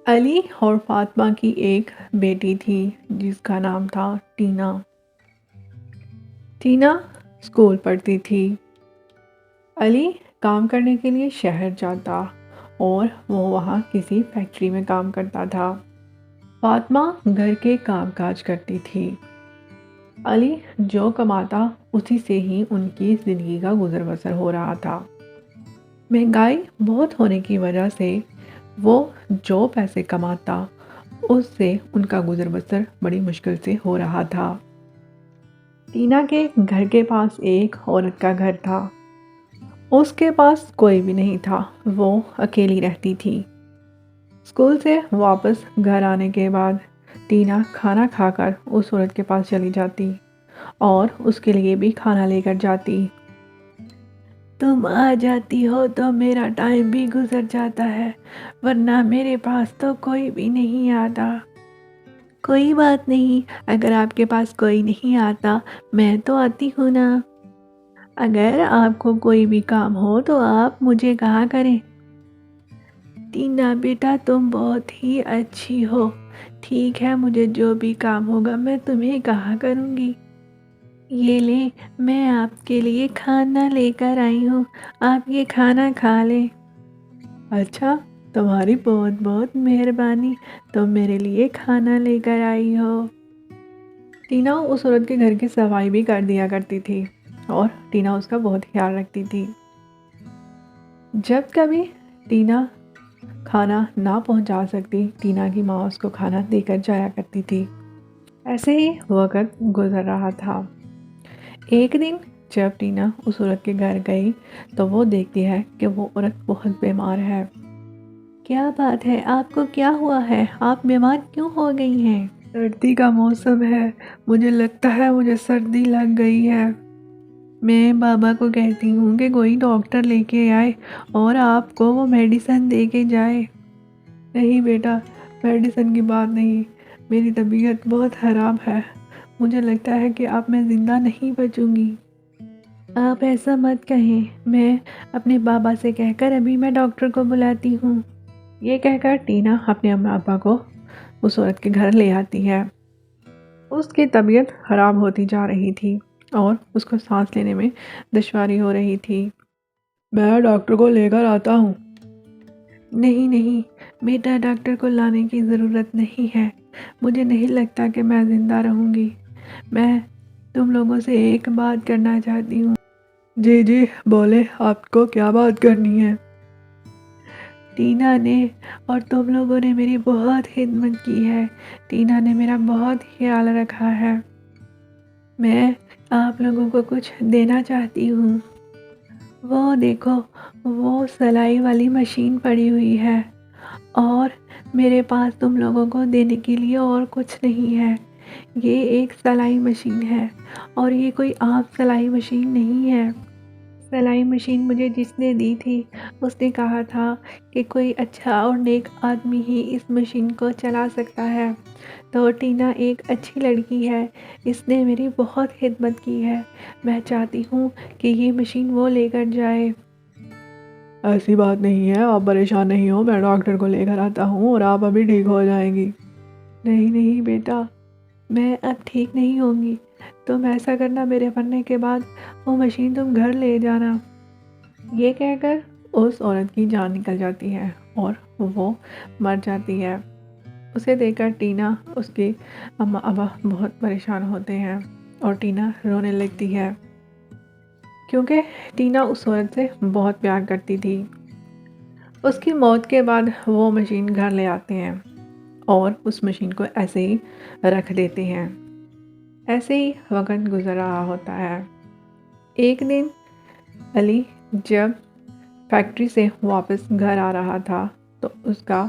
علی اور فاطمہ کی ایک بیٹی تھی جس کا نام تھا ٹینا۔ ٹینا اسکول پڑھتی تھی۔ علی کام کرنے کے لیے شہر جاتا اور وہ وہاں کسی فیکٹری میں کام کرتا تھا۔ فاطمہ گھر کے کام کاج کرتی تھی۔ علی جو کماتا اسی سے ہی ان کی زندگی کا گزر بسر ہو رہا تھا۔ مہنگائی بہت ہونے کی وجہ سے وہ جو پیسے کماتا اس سے ان کا گزر بسر بڑی مشکل سے ہو رہا تھا۔ ٹینا کے گھر کے پاس ایک عورت کا گھر تھا۔ اس کے پاس کوئی بھی نہیں تھا، وہ اکیلی رہتی تھی۔ اسکول سے واپس گھر آنے کے بعد ٹینا کھانا کھا کر اس عورت کے پاس چلی جاتی اور اس کے لیے بھی کھانا لے کر جاتی۔ تم آ جاتی ہو تو میرا ٹائم بھی گزر جاتا ہے، ورنہ میرے پاس تو کوئی بھی نہیں آتا۔ کوئی بات نہیں، اگر آپ کے پاس کوئی نہیں آتا میں تو آتی ہوں نا۔ اگر آپ کو کوئی بھی کام ہو تو آپ مجھے کہا کریں۔ ٹینا بیٹا تم بہت ہی اچھی ہو، ٹھیک ہے مجھے جو بھی کام ہوگا میں تمہیں کہا کروں گی۔ یہ لیں میں آپ کے لیے کھانا لے کر آئی ہوں، آپ یہ کھانا کھا لیں۔ اچھا تمہاری بہت بہت مہربانی، تم میرے لیے کھانا لے کر آئی ہو۔ ٹینا اس عورت کے گھر کی صفائی بھی کر دیا کرتی تھی اور ٹینا اس کا بہت خیال رکھتی تھی۔ جب کبھی ٹینا کھانا نہ پہنچا سکتی، ٹینا کی ماں اس کو کھانا دے کر جایا کرتی تھی۔ ایسے ہی وقت گزر رہا تھا۔ ایک دن جب ٹینا اس عورت کے گھر گئی تو وہ دیکھتی ہے کہ وہ عورت بہت بیمار ہے۔ کیا بات ہے، آپ کو کیا ہوا ہے؟ آپ بیمار کیوں ہو گئی ہیں؟ سردی کا موسم ہے، مجھے لگتا ہے مجھے سردی لگ گئی ہے۔ میں بابا کو کہتی ہوں کہ کوئی ڈاکٹر لے کے آئے اور آپ کو وہ میڈیسن دے کے جائے۔ نہیں بیٹا، میڈیسن کی بات نہیں، میری طبیعت بہت خراب ہے، مجھے لگتا ہے کہ اب میں زندہ نہیں بچوں گی۔ آپ ایسا مت کہیں، میں اپنے بابا سے کہہ کر ابھی میں ڈاکٹر کو بلاتی ہوں۔ یہ کہہ کر ٹینا اپنے امی ابا کو اس عورت کے گھر لے آتی ہے۔ اس کی طبیعت خراب ہوتی جا رہی تھی اور اس کو سانس لینے میں دشواری ہو رہی تھی۔ میں ڈاکٹر کو لے کر آتا ہوں۔ نہیں نہیں بیٹا، ڈاکٹر کو لانے کی ضرورت نہیں ہے، مجھے نہیں لگتا کہ میں زندہ رہوں گی۔ میں تم لوگوں سے ایک بات کرنا چاہتی ہوں۔ جی جی بولے، آپ کو کیا بات کرنی ہے؟ ٹینا نے اور تم لوگوں نے میری بہت خدمت کی ہے، ٹینا نے میرا بہت خیال رکھا ہے، میں آپ لوگوں کو کچھ دینا چاہتی ہوں۔ وہ دیکھو، وہ سلائی والی مشین پڑی ہوئی ہے اور میرے پاس تم لوگوں کو دینے کے لیے اور کچھ نہیں ہے۔ یہ ایک سلائی مشین ہے اور یہ کوئی عام سلائی مشین نہیں ہے۔ سلائی مشین مجھے جس نے دی تھی اس نے کہا تھا کہ کوئی اچھا اور نیک آدمی ہی اس مشین کو چلا سکتا ہے، تو ٹینا ایک اچھی لڑکی ہے، اس نے میری بہت خدمت کی ہے، میں چاہتی ہوں کہ یہ مشین وہ لے کر جائے۔ ایسی بات نہیں ہے، آپ پریشان نہیں ہو، میں ڈاکٹر کو لے کر آتا ہوں اور آپ ابھی ٹھیک ہو جائیں گی۔ نہیں نہیں بیٹا، میں اب ٹھیک نہیں ہوں گی، تم ایسا کرنا میرے مرنے کے بعد وہ مشین تم گھر لے جانا۔ یہ کہہ کر اس عورت کی جان نکل جاتی ہے اور وہ مر جاتی ہے۔ اسے دیکھ کر ٹینا، اس کی اماں ابا بہت پریشان ہوتے ہیں اور ٹینا رونے لگتی ہے کیونکہ ٹینا اس عورت سے بہت پیار کرتی تھی۔ اس کی موت کے بعد وہ مشین گھر لے آتے ہیں اور اس مشین کو ایسے ہی رکھ دیتے ہیں۔ ایسے ہی وقت گزر رہا ہوتا ہے۔ ایک دن علی جب فیکٹری سے واپس گھر آ رہا تھا تو اس کا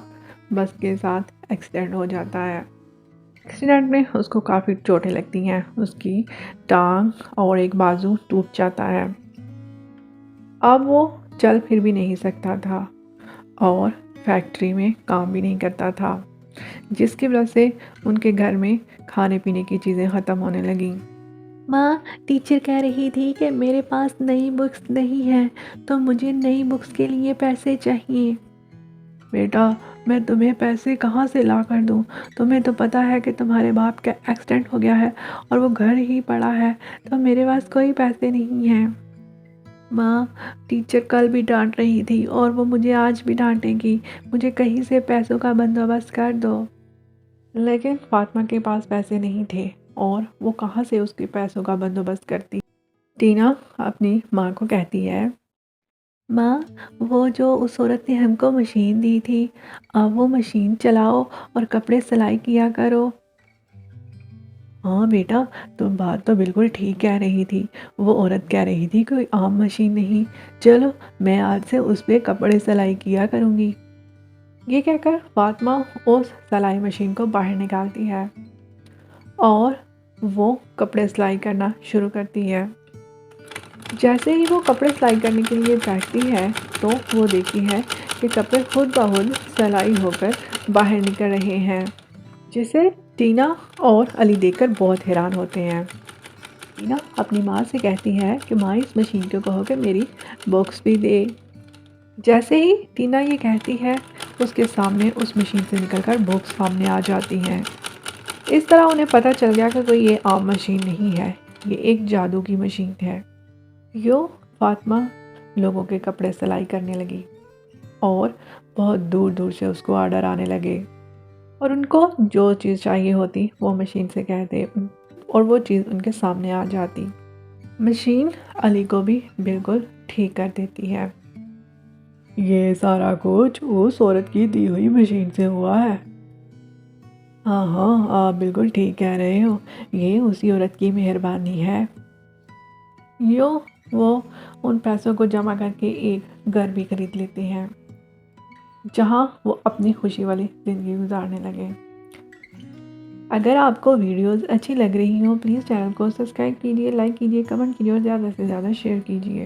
بس کے ساتھ ایکسیڈنٹ ہو جاتا ہے۔ ایکسیڈنٹ میں اس کو کافی چوٹیں لگتی ہیں، اس کی ٹانگ اور ایک بازو ٹوٹ جاتا ہے۔ اب وہ چل پھر بھی نہیں سکتا تھا اور فیکٹری میں کام بھی نہیں کرتا تھا، جس کی وجہ سے ان کے گھر میں کھانے پینے کی چیزیں ختم ہونے لگیں۔ ماں، ٹیچر کہہ رہی تھی کہ میرے پاس نئی بکس نہیں ہے تو مجھے نئی بکس کے لیے پیسے چاہیے۔ بیٹا میں تمہیں پیسے کہاں سے لا کر دوں؟ تمہیں تو پتہ ہے کہ تمہارے باپ کا ایکسیڈنٹ ہو گیا ہے اور وہ گھر ہی پڑا ہے، تو میرے پاس کوئی پیسے نہیں ہیں۔ ماں، ٹیچر کل بھی ڈانٹ رہی تھی اور وہ مجھے آج بھی ڈانٹے گی، مجھے کہیں سے پیسوں کا بندوبست کر دو۔ لیکن فاطمہ کے پاس پیسے نہیں تھے اور وہ کہاں سے اس کے پیسوں کا بندوبست کرتی۔ ٹینا اپنی ماں کو کہتی ہے، ماں، وہ جو اس عورت نے ہم کو مشین دی تھی، اب وہ مشین چلاؤ اور کپڑے سلائی کیا کرو۔ ہاں بیٹا، تم بات تو بالکل ٹھیک کہہ رہی تھی، وہ عورت کہہ رہی تھی کوئی عام مشین نہیں، چلو میں آج سے اس پہ کپڑے سلائی کیا کروں گی۔ یہ کہہ کر فاطمہ اس سلائی مشین کو باہر نکالتی ہے اور وہ کپڑے سلائی کرنا شروع کرتی ہے۔ جیسے ہی وہ کپڑے سلائی کرنے کے لیے بیٹھتی ہے تو وہ دیکھتی ہے کہ کپڑے خود بخود سلائی ہو کر باہر نکل رہے ہیں، جسے ٹینا اور علی دیکھ کر بہت حیران ہوتے ہیں۔ ٹینا اپنی ماں سے کہتی ہے کہ ماں، اس مشین کو کہو کہ میری بکس بھی دے۔ جیسے ہی ٹینا یہ کہتی ہے، اس کے سامنے اس مشین سے نکل کر بکس سامنے آ جاتی ہیں۔ اس طرح انہیں پتہ چل گیا کہ کوئی یہ عام مشین نہیں ہے، یہ ایک جادو کی مشین ہے۔ یوں فاطمہ لوگوں کے کپڑے سلائی کرنے لگی اور بہت دور دور سے اس کو آرڈر آنے لگے اور ان کو جو چیز چاہیے ہوتی وہ مشین سے کہتے اور وہ چیز ان کے سامنے آ جاتی۔ مشین علی کو بھی بالکل ٹھیک کر دیتی ہے۔ یہ سارا کچھ اس عورت کی دی ہوئی مشین سے ہوا ہے۔ ہاں ہاں، آپ بالکل ٹھیک کہہ رہے ہو، یہ اسی عورت کی مہربانی ہے۔ یوں وہ ان پیسوں کو جمع کر کے ایک گھر بھی خرید لیتے ہیں جہاں وہ اپنی خوشی والی زندگی گزارنے لگے۔ اگر آپ کو ویڈیوز اچھی لگ رہی ہوں، پلیز چینل کو سبسکرائب کیجیے، لائک کیجیے، کمنٹ کیجیے اور زیادہ سے زیادہ شیئر کیجیے۔